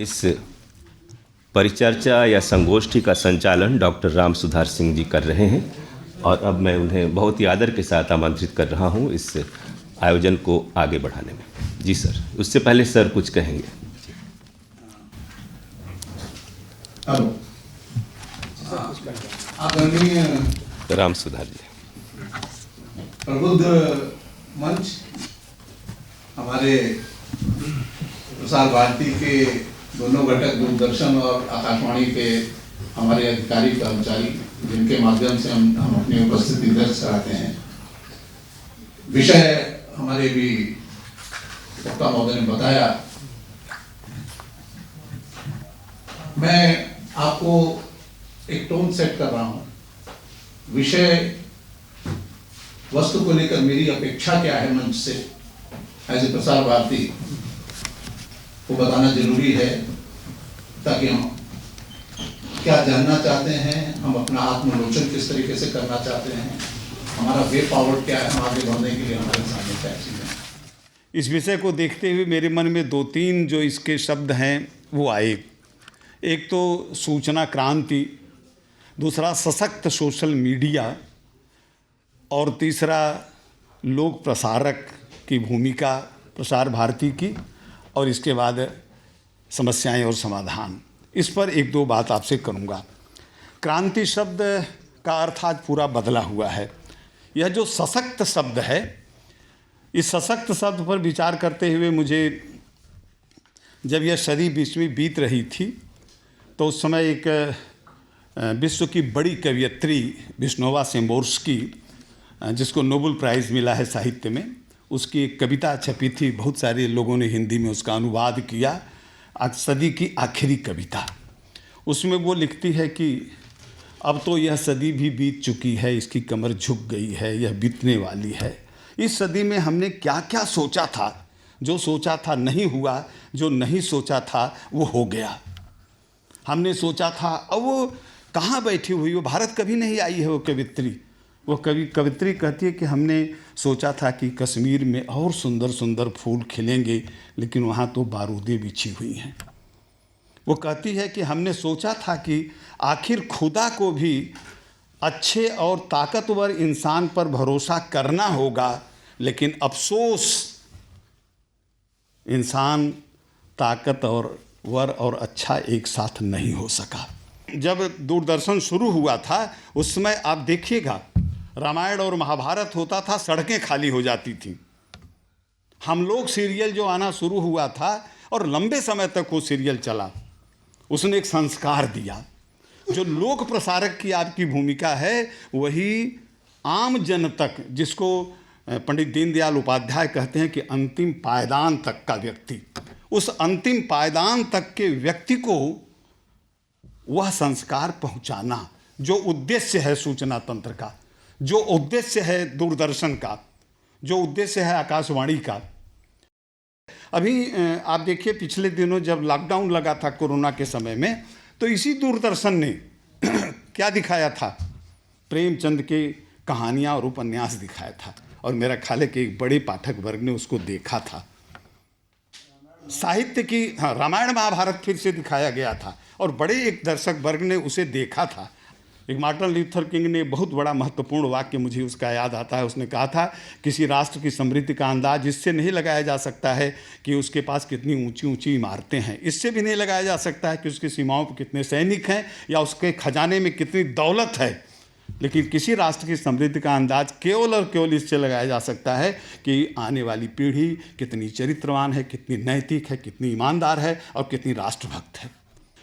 इस परिचर्चा या संगोष्ठी का संचालन डॉक्टर राम सुधार सिंह जी कर रहे हैं और अब मैं उन्हें बहुत ही आदर के साथ आमंत्रित कर रहा हूं इस आयोजन को आगे बढ़ाने में। जी सर, उससे पहले सर कुछ कहेंगे। आदरणीय राम सुधार जी, प्रबुद्ध मंच, हमारे प्रसार भारती के दोनों घटक दूरदर्शन और आकाशवाणी के हमारे अधिकारी कर्मचारी, जिनके माध्यम से हम अपनी उपस्थिति दर्ज कराते हैं। विषय हमारे भी वक्ता महोदय ने बताया। मैं आपको एक टोन सेट कर रहा हूं। विषय वस्तु को लेकर मेरी अपेक्षा क्या है मंच से, एज ए प्रसार भारती को बताना जरूरी है, ताकि हम क्या जानना चाहते हैं, हम अपना आत्मलोचन किस तरीके से करना चाहते हैं, हमारा वे फॉरवर्ड क्या है, हम आगे बढ़ने के लिए हमारे सामने क्या चीज़ है। इस विषय को देखते हुए मेरे मन में दो तीन जो इसके शब्द हैं वो आए। एक तो सूचना क्रांति, दूसरा सशक्त सोशल मीडिया और तीसरा लोक प्रसारक की भूमिका प्रसार भारती की, और इसके बाद समस्याएं और समाधान। इस पर एक दो बात आपसे करूंगा। क्रांति शब्द का अर्थ आज पूरा बदला हुआ है। यह जो सशक्त शब्द है, इस सशक्त शब्द पर विचार करते हुए मुझे, जब यह सदी 20वीं बीत रही थी तो उस समय एक विश्व की बड़ी कवयित्री विष्णोवा सिम्बोर्स्की, जिसको नोबेल प्राइज़ मिला है साहित्य में, उसकी एक कविता छपी थी। बहुत सारे लोगों ने हिंदी में उसका अनुवाद किया। आज सदी की आखिरी कविता। उसमें वो लिखती है कि अब तो यह सदी भी बीत चुकी है, इसकी कमर झुक गई है, यह बीतने वाली है। इस सदी में हमने क्या क्या सोचा था, जो सोचा था नहीं हुआ, जो नहीं सोचा था वो हो गया। हमने सोचा था, अब वो कहाँ बैठी हुई, वो भारत कभी नहीं आई है वो कवित्री। वो कवित्री कहती है कि हमने सोचा था कि कश्मीर में और सुंदर सुंदर फूल खिलेंगे, लेकिन वहाँ तो बारूदें बिछी हुई हैं। वो कहती है कि हमने सोचा था कि आखिर खुदा को भी अच्छे और ताकतवर इंसान पर भरोसा करना होगा, लेकिन अफसोस इंसान ताकतवर और अच्छा एक साथ नहीं हो सका। जब दूरदर्शन शुरू हुआ था उस समय आप देखिएगा, रामायण और महाभारत होता था, सड़कें खाली हो जाती थी। हम लोग सीरियल जो आना शुरू हुआ था और लंबे समय तक वो सीरियल चला, उसने एक संस्कार दिया। जो लोक प्रसारक की आपकी भूमिका है, वही आम जन तक, जिसको पंडित दीनदयाल उपाध्याय कहते हैं कि अंतिम पायदान तक का व्यक्ति, उस अंतिम पायदान तक के व्यक्ति को वह संस्कार पहुंचाना, जो उद्देश्य है सूचना तंत्र का, जो उद्देश्य है दूरदर्शन का, जो उद्देश्य है आकाशवाणी का। अभी आप देखिए, पिछले दिनों जब लॉकडाउन लगा था कोरोना के समय में, तो इसी दूरदर्शन ने क्या दिखाया था, प्रेमचंद के कहानियाँ और उपन्यास दिखाया था, और मेरा ख्याल है कि एक बड़े पाठक वर्ग ने उसको देखा था। साहित्य की, हाँ, रामायण महाभारत फिर से दिखाया गया था और बड़े एक दर्शक वर्ग ने उसे देखा था। एक मार्टिन लूथर किंग ने बहुत बड़ा महत्वपूर्ण वाक्य मुझे उसका याद आता है। उसने कहा था, किसी राष्ट्र की समृद्धि का अंदाज इससे नहीं लगाया जा सकता है कि उसके पास कितनी ऊंची ऊंची इमारतें हैं, इससे भी नहीं लगाया जा सकता है कि उसकी सीमाओं पर कितने सैनिक हैं या उसके खजाने में कितनी दौलत है, लेकिन किसी राष्ट्र की समृद्धि का अंदाज केवल और केवल इससे लगाया जा सकता है कि आने वाली पीढ़ी कितनी चरित्रवान है, कितनी नैतिक है, कितनी ईमानदार है और कितनी राष्ट्रभक्त है।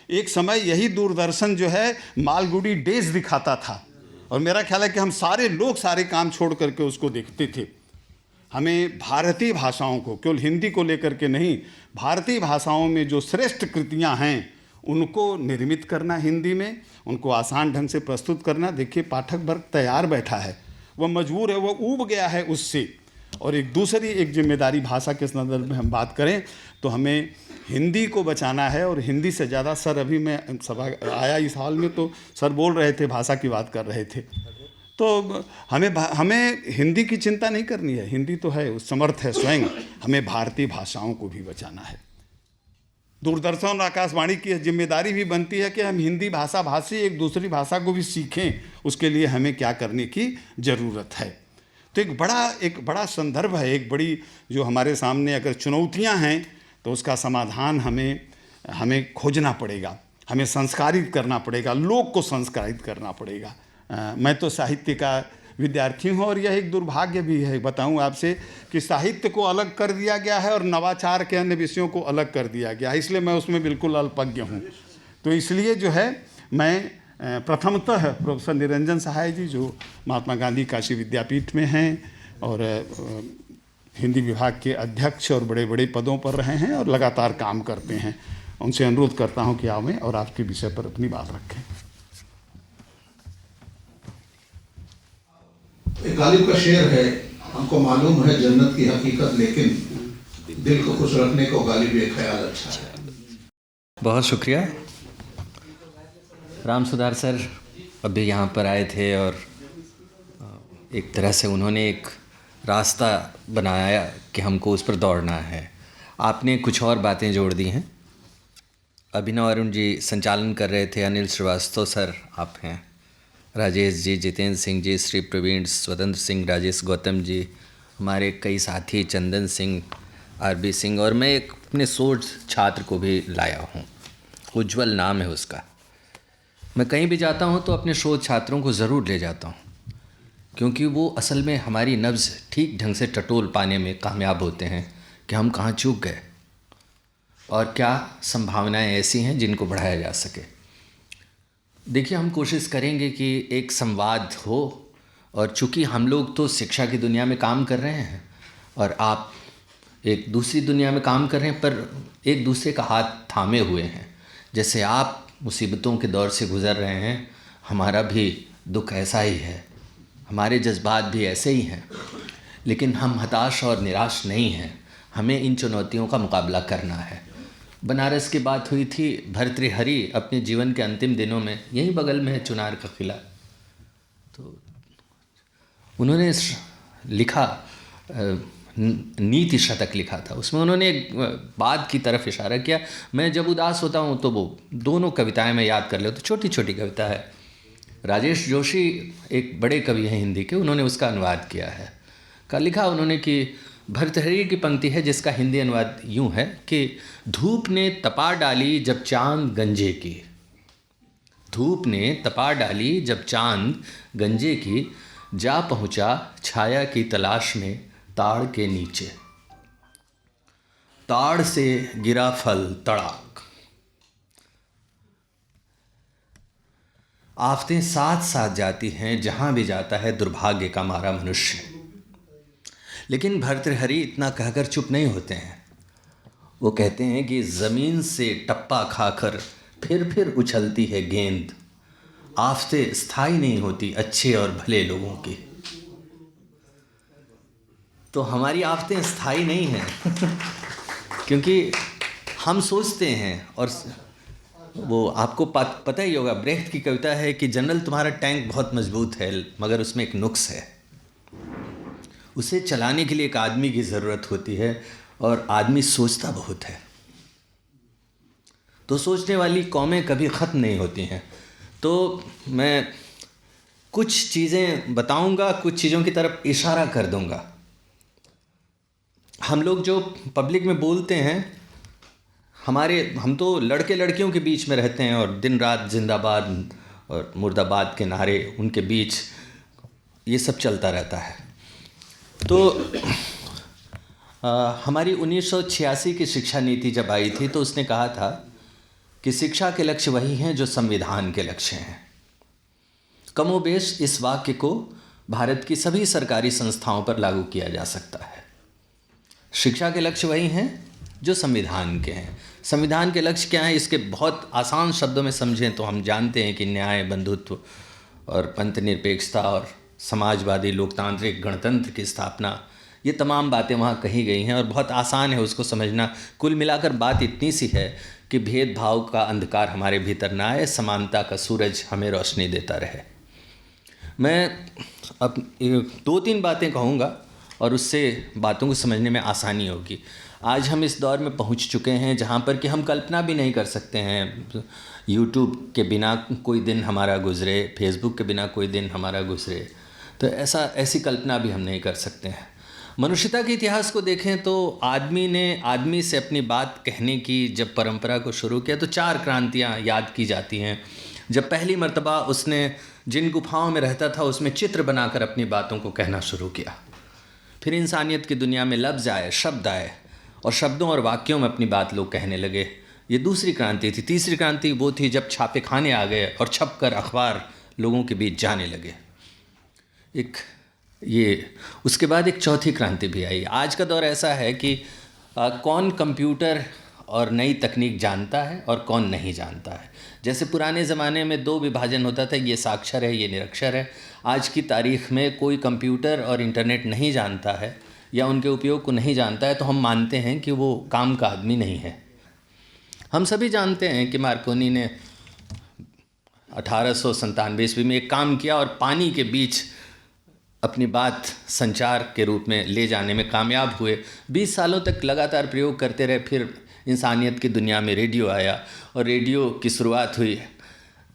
एक समय यही दूरदर्शन जो है मालगुडी डेज दिखाता था, और मेरा ख्याल है कि हम सारे लोग सारे काम छोड़ करके उसको देखते थे। हमें भारतीय भाषाओं को, केवल हिंदी को लेकर के नहीं, भारतीय भाषाओं में जो श्रेष्ठ कृतियां हैं उनको निर्मित करना, हिंदी में उनको आसान ढंग से प्रस्तुत करना। देखिए, पाठक वर्ग तैयार बैठा है, वह मजबूर है, वह ऊब गया है उससे। और एक दूसरी एक जिम्मेदारी भाषा के संदर्भ में हम बात करें तो हमें हिंदी को बचाना है, और हिंदी से ज़्यादा, सर अभी मैं सभा आया इस हाल में तो सर बोल रहे थे, भाषा की बात कर रहे थे, तो हमें हिंदी की चिंता नहीं करनी है, हिंदी तो है, समर्थ है स्वयं। हमें भारतीय भाषाओं को भी बचाना है। दूरदर्शन और आकाशवाणी की जिम्मेदारी भी बनती है कि हम हिंदी भाषा भाषी एक दूसरी भाषा को भी सीखें, उसके लिए हमें क्या करने की ज़रूरत है। तो एक बड़ा संदर्भ है, एक बड़ी जो हमारे सामने अगर चुनौतियां हैं तो उसका समाधान हमें खोजना पड़ेगा, हमें संस्कारित करना पड़ेगा, लोग को संस्कारित करना पड़ेगा। मैं तो साहित्य का विद्यार्थी हूँ और यह एक दुर्भाग्य भी है, बताऊँ आपसे, कि साहित्य को अलग कर दिया गया है और नवाचार के अन्य विषयों को अलग कर दिया गया है, इसलिए मैं उसमें बिल्कुल अल्पज्ञ हूँ। तो इसलिए जो है मैं प्रथमतः प्रोफेसर निरंजन सहाय जी, जो महात्मा गांधी काशी विद्यापीठ में हैं और हिंदी विभाग के अध्यक्ष और बड़े बड़े पदों पर रहे हैं और लगातार काम करते हैं, उनसे अनुरोध करता हूं कि आवें और आपके विषय पर अपनी बात रखें। एक गालिब का शेर है, हमको मालूम है जन्नत की हकीकत, लेकिन दिल को खुश रखने को गालिब एक ख्याल अच्छा है। बहुत शुक्रिया। राम सुधार सर अभी यहाँ पर आए थे और एक तरह से उन्होंने एक रास्ता बनाया कि हमको उस पर दौड़ना है। आपने कुछ और बातें जोड़ दी हैं। अभिनव अरुण जी संचालन कर रहे थे, अनिल श्रीवास्तव सर आप हैं, राजेश जी, जितेंद्र सिंह जी, श्री प्रवीण, स्वतंत्र सिंह, राजेश गौतम जी, हमारे कई साथी, चंदन सिंह, आरबी सिंह, और मैं एक अपने शोध छात्र को भी लाया हूँ, उज्जवल नाम है उसका। मैं कहीं भी जाता हूँ तो अपने शोध छात्रों को ज़रूर ले जाता हूँ, क्योंकि वो असल में हमारी नब्ज़ ठीक ढंग से टटोल पाने में कामयाब होते हैं कि हम कहाँ चूक गए और क्या संभावनाएं ऐसी हैं जिनको बढ़ाया जा सके। देखिए, हम कोशिश करेंगे कि एक संवाद हो, और चूँकि हम लोग तो शिक्षा की दुनिया में काम कर रहे हैं और आप एक दूसरी दुनिया में काम कर रहे हैं, पर एक दूसरे का हाथ थामे हुए हैं। जैसे आप मुसीबतों के दौर से गुज़र रहे हैं, हमारा भी दुख ऐसा ही है, हमारे जज्बात भी ऐसे ही हैं, लेकिन हम हताश और निराश नहीं हैं। हमें इन चुनौतियों का मुकाबला करना है। बनारस की बात हुई थी, भर्तृहरि अपने जीवन के अंतिम दिनों में, यहीं बगल में है चुनार का किला, तो उन्होंने लिखा, नीति शतक लिखा था। उसमें उन्होंने एक बात की तरफ इशारा किया। मैं जब उदास होता हूँ तो वो दोनों कविताएं मैं याद कर लेता हूँ। छोटी छोटी कविता है। राजेश जोशी एक बड़े कवि हैं हिंदी के, उन्होंने उसका अनुवाद किया है। लिखा उन्होंने कि भर्तृहरि की पंक्ति है जिसका हिंदी अनुवाद यूँ है कि धूप ने तपा डाली जब चांद गंजे की, धूप ने तपा डाली जब चांद गंजे की, जा पहुँचा छाया की तलाश में ताड़ के नीचे, ताड़ से गिरा फल तड़ाक। आफतें साथ साथ जाती हैं जहां भी जाता है दुर्भाग्य का मारा मनुष्य। लेकिन भर्तृहरि इतना कहकर चुप नहीं होते हैं। वो कहते हैं कि ज़मीन से टप्पा खाकर फिर उछलती है गेंद, आफतें स्थायी नहीं होती अच्छे और भले लोगों की। तो हमारी आफतें स्थायी नहीं हैं क्योंकि हम सोचते हैं, और वो आपको पता ही होगा, ब्रेख्त की कविता है कि जनरल तुम्हारा टैंक बहुत मजबूत है मगर उसमें एक नुक्स है, उसे चलाने के लिए एक आदमी की ज़रूरत होती है और आदमी सोचता बहुत है। तो सोचने वाली कौमें कभी ख़त्म नहीं होती हैं। तो मैं कुछ चीज़ें बताऊंगा, कुछ चीज़ों की तरफ इशारा कर दूंगा। हम लोग जो पब्लिक में बोलते हैं, हम तो लड़के लड़कियों के बीच में रहते हैं और दिन रात जिंदाबाद और मुर्दाबाद के नारे उनके बीच ये सब चलता रहता है। तो हमारी 1986 की शिक्षा नीति जब आई थी तो उसने कहा था कि शिक्षा के लक्ष्य वही हैं जो संविधान के लक्ष्य हैं। कमोबेश इस वाक्य को भारत की सभी सरकारी संस्थाओं पर लागू किया जा सकता है। शिक्षा के लक्ष्य वही हैं जो संविधान के हैं। संविधान के लक्ष्य क्या हैं, इसके बहुत आसान शब्दों में समझें तो हम जानते हैं कि न्याय, बंधुत्व और पंथनिरपेक्षता और समाजवादी लोकतांत्रिक गणतंत्र की स्थापना, ये तमाम बातें वहाँ कही गई हैं और बहुत आसान है उसको समझना। कुल मिलाकर बात इतनी सी है कि भेदभाव का अंधकार हमारे भीतर ना आए, समानता का सूरज हमें रोशनी देता रहे। मैं अब 2-3 बातें कहूँगा और उससे बातों को समझने में आसानी होगी। आज हम इस दौर में पहुंच चुके हैं जहां पर कि हम कल्पना भी नहीं कर सकते हैं यूट्यूब के बिना कोई दिन हमारा गुज़रे, फेसबुक के बिना कोई दिन हमारा गुज़रे, तो ऐसी कल्पना भी हम नहीं कर सकते हैं। मनुष्यता के इतिहास को देखें तो आदमी से अपनी बात कहने की जब परंपरा को शुरू किया तो 4 क्रांतियाँ याद की जाती हैं। जब पहली मर्तबा उसने जिन गुफाओं में रहता था उसमें चित्र बनाकर अपनी बातों को कहना शुरू किया। फिर इंसानियत की दुनिया में लफ्ज़ आए, शब्द आए, और शब्दों और वाक्यों में अपनी बात लोग कहने लगे। ये दूसरी क्रांति थी। तीसरी क्रांति वो थी जब छापे खाने आ गए और छपकर अखबार लोगों के बीच जाने लगे। उसके बाद एक चौथी क्रांति भी आई। आज का दौर ऐसा है कि कौन कंप्यूटर और नई तकनीक जानता है और कौन नहीं जानता है। जैसे पुराने ज़माने में 2 विभाजन होता था, ये साक्षर है, ये निरक्षर है। आज की तारीख़ में कोई कंप्यूटर और इंटरनेट नहीं जानता है या उनके उपयोग को नहीं जानता है तो हम मानते हैं कि वो काम का आदमी नहीं है। हम सभी जानते हैं कि मार्कोनी ने 1897 ईस्वी में एक काम किया और पानी के बीच अपनी बात संचार के रूप में ले जाने में कामयाब हुए। 20 सालों तक लगातार प्रयोग करते रहे। फिर इंसानियत की दुनिया में रेडियो आया और रेडियो की शुरुआत हुई।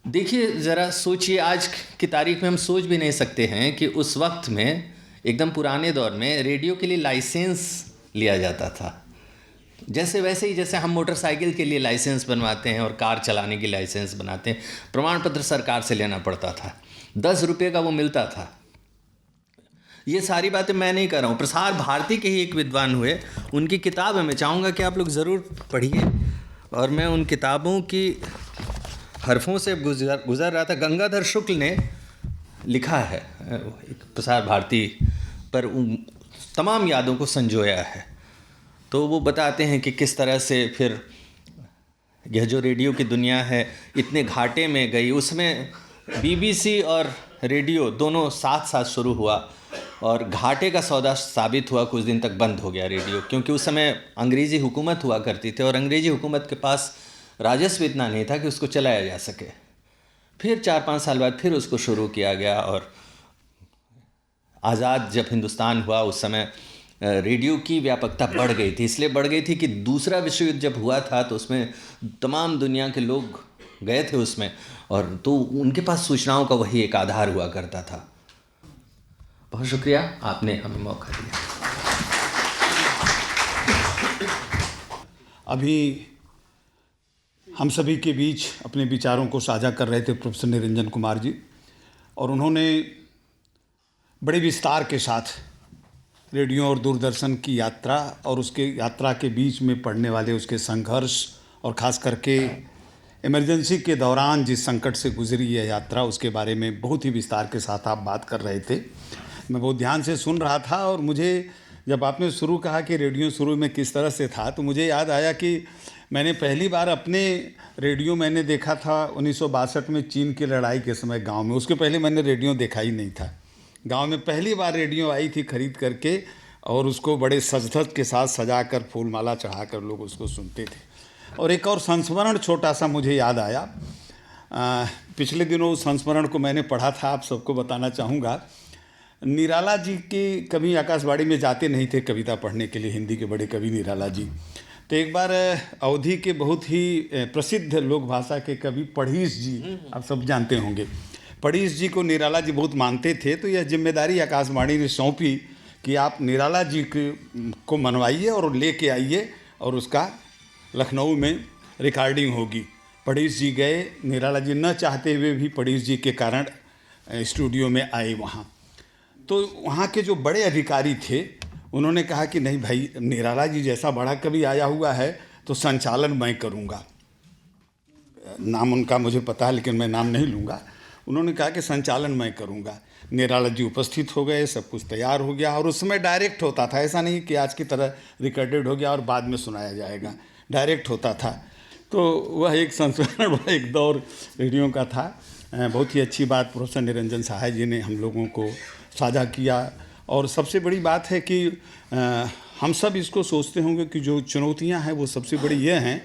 देखिए ज़रा सोचिए, आज की तारीख में हम सोच भी नहीं सकते हैं कि उस वक्त में, एकदम पुराने दौर में, रेडियो के लिए लाइसेंस लिया जाता था। वैसे ही जैसे हम मोटरसाइकिल के लिए लाइसेंस बनवाते हैं और कार चलाने की लाइसेंस बनाते हैं, प्रमाण पत्र सरकार से लेना पड़ता था। 10 रुपये का वो मिलता था। ये सारी बातें मैं नहीं कर रहा हूँ, प्रसार भारती के ही एक विद्वान हुए, उनकी किताब है, मैं चाहूँगा कि आप लोग ज़रूर पढ़िए। और मैं उन किताबों की हरफों से गुज़र रहा था। गंगाधर शुक्ल ने लिखा है, प्रसार भारती पर उन तमाम यादों को संजोया है। तो वो बताते हैं कि किस तरह से फिर यह जो रेडियो की दुनिया है इतने घाटे में गई। उसमें BBC और रेडियो दोनों साथ साथ शुरू हुआ और घाटे का सौदा साबित हुआ। कुछ दिन तक बंद हो गया रेडियो, क्योंकि उस समय अंग्रेज़ी हुकूमत हुआ करती थी और अंग्रेज़ी हुकूमत के पास राजस्व इतना नहीं था कि उसको चलाया जा सके। फिर 4-5 साल बाद फिर उसको शुरू किया गया और आज़ाद जब हिंदुस्तान हुआ उस समय रेडियो की व्यापकता बढ़ गई थी। इसलिए बढ़ गई थी कि दूसरा विश्व युद्ध जब हुआ था तो उसमें तमाम दुनिया के लोग गए थे उसमें, और तो उनके पास सूचनाओं का वही एक आधार हुआ करता था। बहुत शुक्रिया, आपने हमें मौका दिया। अभी हम सभी के बीच अपने विचारों को साझा कर रहे थे प्रोफेसर निरंजन कुमार जी, और उन्होंने बड़े विस्तार के साथ रेडियो और दूरदर्शन की यात्रा और उसके यात्रा के बीच में पड़ने वाले उसके संघर्ष और ख़ास करके इमरजेंसी के दौरान जिस संकट से गुजरी यह यात्रा, उसके बारे में बहुत ही विस्तार के साथ आप बात कर रहे थे। मैं बहुत ध्यान से सुन रहा था और मुझे जब आपने शुरू कहा कि रेडियो शुरू में किस तरह से था तो मुझे याद आया कि मैंने पहली बार अपने रेडियो मैंने देखा था 1962 में चीन की लड़ाई के समय गांव में। उसके पहले मैंने रेडियो देखा ही नहीं था। गांव में पहली बार रेडियो आई थी खरीद करके, और उसको बड़े सजधज के साथ सजा कर फूल माला चढ़ा कर लोग उसको सुनते थे। और एक और संस्मरण छोटा सा मुझे याद आया। पिछले दिनों उस संस्मरण को मैंने पढ़ा था, आप सबको बताना चाहूँगा। निराला जी के कभी आकाशवाणी में जाते नहीं थे कविता पढ़ने के लिए, हिंदी के बड़े कवि निराला जी। तो एक बार अवधि के बहुत ही प्रसिद्ध लोक भाषा के कवि पढ़ीस जी, आप सब जानते होंगे, पढ़ीस जी को निराला जी बहुत मानते थे। तो यह जिम्मेदारी आकाशवाणी ने सौंपी कि आप निराला जी को मनवाइए और लेके आइए और उसका लखनऊ में रिकॉर्डिंग होगी। पढ़ीस जी गए, निराला जी न चाहते हुए भी पढ़ीस जी के कारण स्टूडियो में आए वहाँ। तो वहाँ के जो बड़े अधिकारी थे उन्होंने कहा कि नहीं भाई, निराला जी जैसा बड़ा कवि आया हुआ है तो संचालन मैं करूँगा। नाम उनका मुझे पता है लेकिन मैं नाम नहीं लूँगा। उन्होंने कहा कि संचालन मैं करूँगा। निराला जी उपस्थित हो गए, सब कुछ तैयार हो गया और उस समय डायरेक्ट होता था, ऐसा नहीं कि आज की तरह रिकॉर्डेड हो गया और बाद में सुनाया जाएगा, डायरेक्ट होता था। तो वह एक संस्मरण, वह एक दौर रेडियो का था। बहुत ही अच्छी बात प्रोफेसर निरंजन सहाय जी ने हम लोगों को साझा किया। और सबसे बड़ी बात है कि हम सब इसको सोचते होंगे कि जो चुनौतियां हैं वो सबसे बड़ी ये हैं,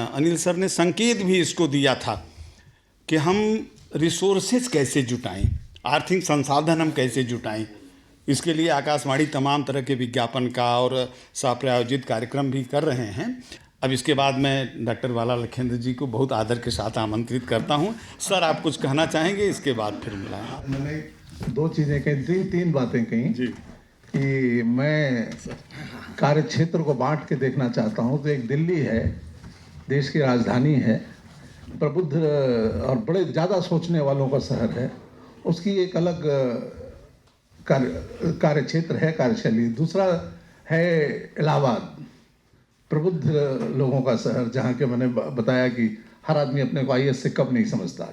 अनिल सर ने संकेत भी इसको दिया था कि हम रिसोर्सेज कैसे जुटाएं, आर्थिक संसाधन हम कैसे जुटाएं। इसके लिए आकाशवाणी तमाम तरह के विज्ञापन का और स्वप्रायोजित कार्यक्रम भी कर रहे हैं। अब इसके बाद मैं डॉक्टर बाला लखेंद्र जी को बहुत आदर के साथ आमंत्रित करता हूं। सर, आप कुछ कहना चाहेंगे? इसके बाद फिर मिलाएं। मैंने दो चीज़ें कही, तीन बातें कही जी। कि मैं कार्य क्षेत्र को बांट के देखना चाहता हूं। तो एक दिल्ली है, देश की राजधानी है, प्रबुद्ध और बड़े ज़्यादा सोचने वालों का शहर है, उसकी एक अलग कार्य क्षेत्र है, कार्यशैली। दूसरा है इलाहाबाद, प्रबुद्ध लोगों का शहर, जहाँ के मैंने बताया कि हर आदमी अपने को IAS से कब नहीं समझता।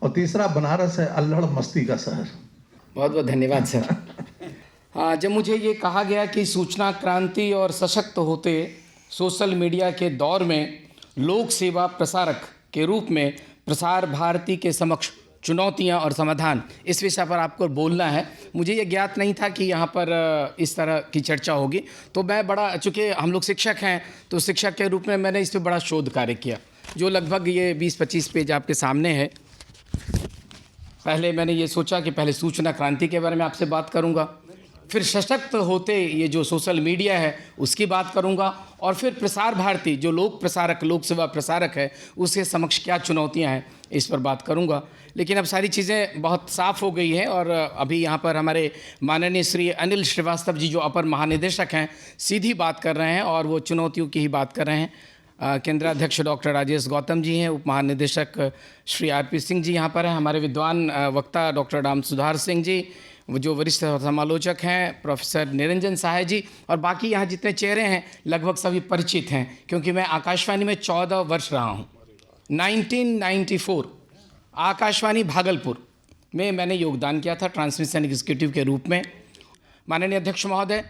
और तीसरा बनारस है, अल्हड़ मस्ती का शहर। बहुत बहुत धन्यवाद सर। हाँ, जब मुझे ये कहा गया कि सूचना क्रांति और सशक्त होते सोशल मीडिया के दौर में लोक सेवा प्रसारक के रूप में प्रसार भारती के समक्ष चुनौतियां और समाधान, इस विषय पर आपको बोलना है। मुझे ये ज्ञात नहीं था कि यहाँ पर इस तरह की चर्चा होगी, तो मैं बड़ा, चूँकि हम लोग शिक्षक हैं, तो शिक्षक के रूप में मैंने इस पर बड़ा शोध कार्य किया, जो लगभग ये 20-25 पेज आपके सामने है। पहले मैंने ये सोचा कि पहले सूचना क्रांति के बारे में आपसे बात करूँगा, फिर सशक्त होते ये जो सोशल मीडिया है उसकी बात करूंगा, और फिर प्रसार भारती जो लोक प्रसारक, लोक सेवा प्रसारक है, उसके समक्ष क्या चुनौतियां हैं, इस पर बात करूंगा। लेकिन अब सारी चीज़ें बहुत साफ़ हो गई हैं, और अभी यहाँ पर हमारे माननीय श्री अनिल श्रीवास्तव जी जो अपर महानिदेशक हैं, सीधी बात कर रहे हैं और वो चुनौतियों की ही बात कर रहे हैं। केंद्राध्यक्ष डॉक्टर राजेश गौतम जी हैं, उप महानिदेशक श्री RP सिंह जी यहाँ पर हैं, हमारे विद्वान वक्ता डॉक्टर राम सुधार सिंह जी, जो वरिष्ठ समालोचक हैं, प्रोफेसर निरंजन सहाय जी, और बाकी यहाँ जितने चेहरे हैं लगभग सभी परिचित हैं, क्योंकि मैं आकाशवाणी में 14 वर्ष रहा हूँ। 1994 आकाशवाणी भागलपुर में मैंने योगदान किया था ट्रांसमिशन एग्जीक्यूटिव के रूप में। माननीय अध्यक्ष महोदय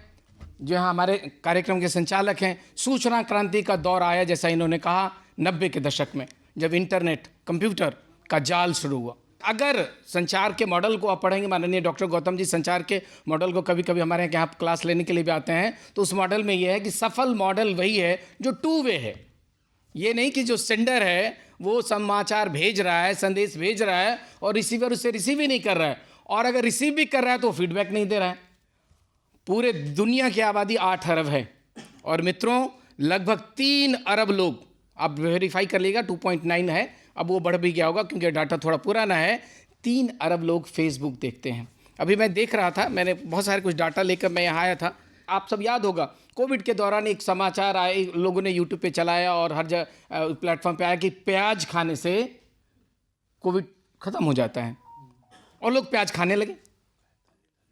जो यहाँ हमारे कार्यक्रम के संचालक हैं, सूचना क्रांति का दौर आया, जैसा इन्होंने कहा 90 के दशक में, जब इंटरनेट, कंप्यूटर का जाल शुरू हुआ। अगर संचार के मॉडल को आप पढ़ेंगे, माननीय डॉक्टर गौतम जी संचार के मॉडल को कभी कभी हमारे यहाँ क्लास लेने के लिए भी आते हैं, तो उस मॉडल में ये है कि सफल मॉडल वही है जो 2 वे है। ये नहीं कि जो सेंडर है वो समाचार भेज रहा है, संदेश भेज रहा है, और रिसीवर उसे रिसीव ही नहीं कर रहा है, और अगर रिसीव भी कर रहा है तो फीडबैक नहीं दे रहा है। पूरे दुनिया की आबादी 8 अरब है, और मित्रों लगभग 3 अरब लोग, आप वेरीफाई कर लीजिएगा, 2.9 है, अब वो बढ़ भी गया होगा क्योंकि डाटा थोड़ा पुराना है। 3 अरब लोग फेसबुक देखते हैं। अभी मैं देख रहा था, मैंने बहुत सारे कुछ डाटा लेकर मैं यहाँ आया था। आप सब याद होगा कोविड के दौरान एक समाचार आए, लोगों ने यूट्यूब पे चलाया और हर जगह प्लेटफॉर्म पे आया कि प्याज खाने से कोविड ख़त्म हो जाता है, और लोग प्याज खाने लगे।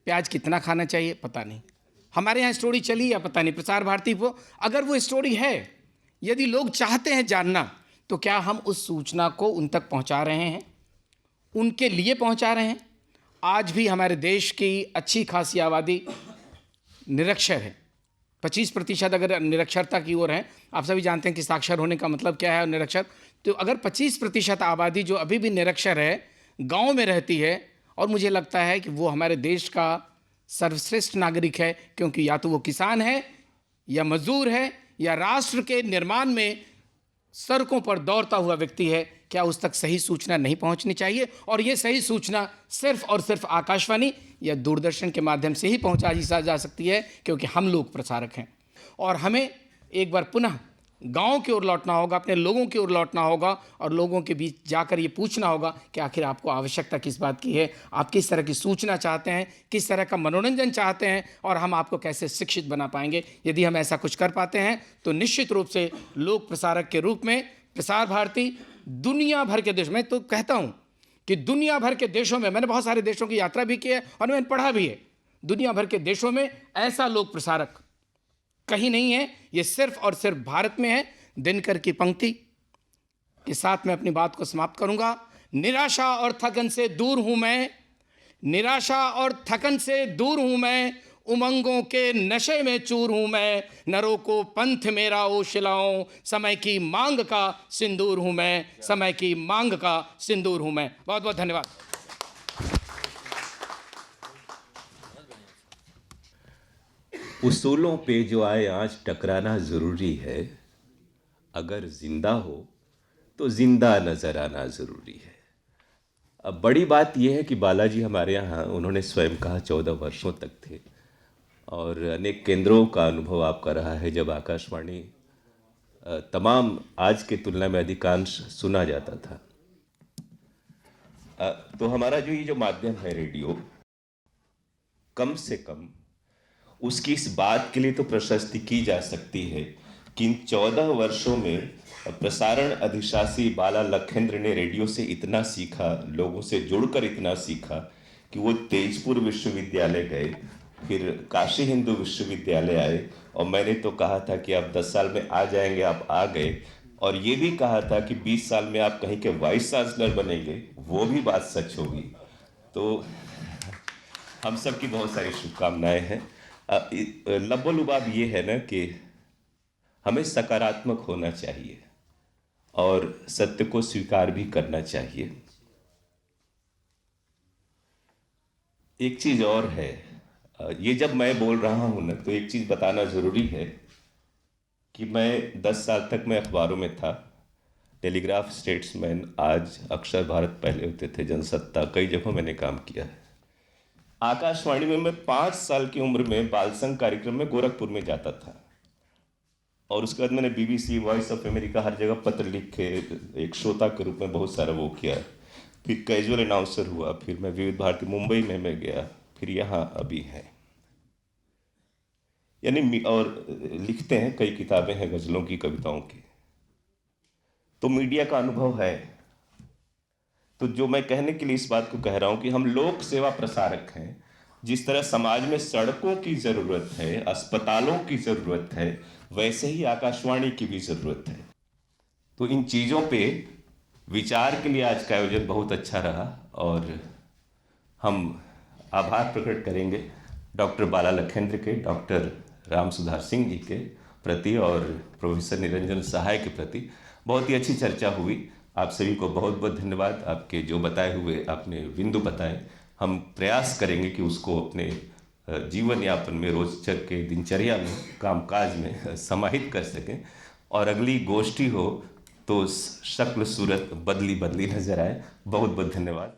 प्याज कितना खाना चाहिए पता नहीं, हमारे यहाँ स्टोरी चली या पता नहीं, प्रसार भारती को अगर वो स्टोरी है, यदि लोग चाहते हैं जानना, तो क्या हम उस सूचना को उन तक पहुंचा रहे हैं, उनके लिए पहुंचा रहे हैं? आज भी हमारे देश की अच्छी खासी आबादी निरक्षर है। 25% अगर निरक्षरता की ओर है। आप सभी जानते हैं कि साक्षर होने का मतलब क्या है और निरक्षर। तो अगर 25% आबादी जो अभी भी निरक्षर है, गांव में रहती है, और मुझे लगता है कि वो हमारे देश का सर्वश्रेष्ठ नागरिक है, क्योंकि या तो वो किसान है, या मजदूर है, या राष्ट्र के निर्माण में सड़कों पर दौड़ता हुआ व्यक्ति है। क्या उस तक सही सूचना नहीं पहुंचनी चाहिए? और ये सही सूचना सिर्फ और सिर्फ आकाशवाणी या दूरदर्शन के माध्यम से ही पहुंचाई जा सकती है, क्योंकि हम लोग प्रसारक हैं। और हमें एक बार पुनः गांव की ओर लौटना होगा, अपने लोगों की ओर लौटना होगा, और लोगों के बीच जाकर ये पूछना होगा कि आखिर आपको आवश्यकता किस बात की है, आप किस तरह की सूचना चाहते हैं, किस तरह का मनोरंजन चाहते हैं, और हम आपको कैसे शिक्षित बना पाएंगे। यदि हम ऐसा कुछ कर पाते हैं तो निश्चित रूप से लोक प्रसारक के रूप में प्रसार भारती दुनिया भर के देश में, तो कहता हूँ कि दुनिया भर के देशों में, मैंने बहुत सारे देशों की यात्रा भी की है और मैंने पढ़ा भी है, दुनिया भर के देशों में ऐसा लोक प्रसारक कहीं नहीं है। ये सिर्फ और सिर्फ भारत में है। दिनकर की पंक्ति के साथ मैं अपनी बात को समाप्त करूंगा। निराशा और थकन से दूर हूं मैं, निराशा और थकन से दूर हूं मैं, उमंगों के नशे में चूर हूं मैं, नरों को पंथ मेरा ओ शिलाओं, समय की मांग का सिंदूर हूं मैं, समय की मांग का सिंदूर हूं मैं। बहुत बहुत धन्यवाद। उसूलों पे जो आए आज टकराना ज़रूरी है, अगर जिंदा हो तो जिंदा नज़र आना ज़रूरी है। अब बड़ी बात यह है कि बालाजी हमारे यहाँ, उन्होंने स्वयं कहा, 14 वर्षों तक थे और अनेक केंद्रों का अनुभव आपका रहा है। जब आकाशवाणी तमाम आज के तुलना में अधिकांश सुना जाता था, तो हमारा जो ये जो माध्यम है रेडियो, कम से कम उसकी इस बात के लिए तो प्रशस्ति की जा सकती है कि इन 14 वर्षों में प्रसारण अधिशासी बाला लखेंद्र ने रेडियो से इतना सीखा, लोगों से जुड़कर इतना सीखा कि वो तेजपुर विश्वविद्यालय गए, फिर काशी हिंदू विश्वविद्यालय आए, और मैंने तो कहा था कि आप 10 साल में आ जाएंगे, आप आ गए, और ये भी कहा था कि 20 साल में आप कहीं के वाइस चांसलर बनेंगे, वो भी बात सच होगी। तो हम सब की बहुत सारी शुभकामनाएं हैं। लबोलुबाब ये है ना कि हमें सकारात्मक होना चाहिए और सत्य को स्वीकार भी करना चाहिए। एक चीज और है, ये जब मैं बोल रहा हूं ना, तो एक चीज बताना जरूरी है कि मैं 10 साल तक मैं अखबारों में था, टेलीग्राफ, स्टेट्समैन, आज, अक्षर भारत पहले होते थे, जनसत्ता, कई जगहों मैंने काम किया है। आकाशवाणी में मैं 5 साल की उम्र में बाल संघ कार्यक्रम में गोरखपुर में जाता था, और उसके बाद मैंने BBC, वॉइस ऑफ अमेरिका, हर जगह पत्र लिखे, एक श्रोता के रूप में बहुत सारा वो किया। फिर कैजुअल अनाउंसर हुआ, फिर मैं विविध भारती मुंबई में मैं गया, फिर यहाँ अभी है, यानी और लिखते हैं, कई किताबें हैं गज़लों की, कविताओं की। तो मीडिया का अनुभव है। तो जो मैं कहने के लिए इस बात को कह रहा हूं कि हम लोक सेवा प्रसारक हैं। जिस तरह समाज में सड़कों की ज़रूरत है, अस्पतालों की ज़रूरत है, वैसे ही आकाशवाणी की भी ज़रूरत है। तो इन चीज़ों पे विचार के लिए आज का आयोजन बहुत अच्छा रहा, और हम आभार प्रकट करेंगे डॉक्टर बाला लखेंद्र के, डॉक्टर राम सुधार सिंह जी के प्रति और प्रोफेसर निरंजन सहाय के प्रति। बहुत ही अच्छी चर्चा हुई। आप सभी को बहुत बहुत धन्यवाद। आपके जो बताए हुए आपने बिंदु बताए, हम प्रयास करेंगे कि उसको अपने जीवन यापन में, रोजचर के दिनचर्या में, कामकाज में समाहित कर सकें, और अगली गोष्ठी हो तो शक्ल सूरत बदली बदली नजर आए। बहुत बहुत धन्यवाद।